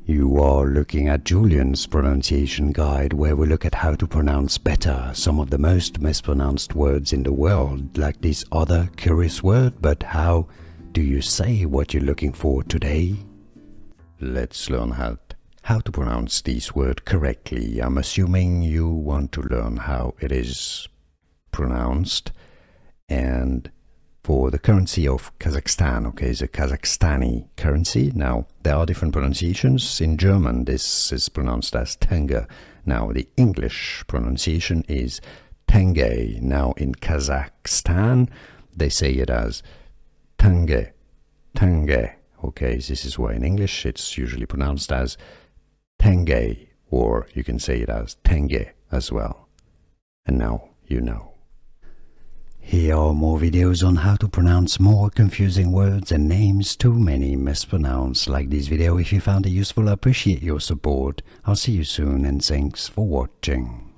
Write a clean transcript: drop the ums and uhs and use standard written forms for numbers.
You are looking at Julian's pronunciation guide, where we look at how to pronounce better some of the most mispronounced words in the world, like this other curious word. But how do you say what you're looking for today? Let's learn how to pronounce this word correctly. I'm assuming you want to learn how it is pronounced. And for the currency of Kazakhstan, okay, the Kazakhstani currency. Now, there are different pronunciations. In German, this is pronounced as Tenge. Now, the English pronunciation is Tenge. Now, in Kazakhstan, they say it as Tenge, Tenge. Okay, this is why in English it's usually pronounced as Tenge, or you can say it as Tenge as well. And now you know. Here are more videos on how to pronounce more confusing words and names too many mispronounced. Like this video if you found it useful. I appreciate your support. I'll see you soon and thanks for watching.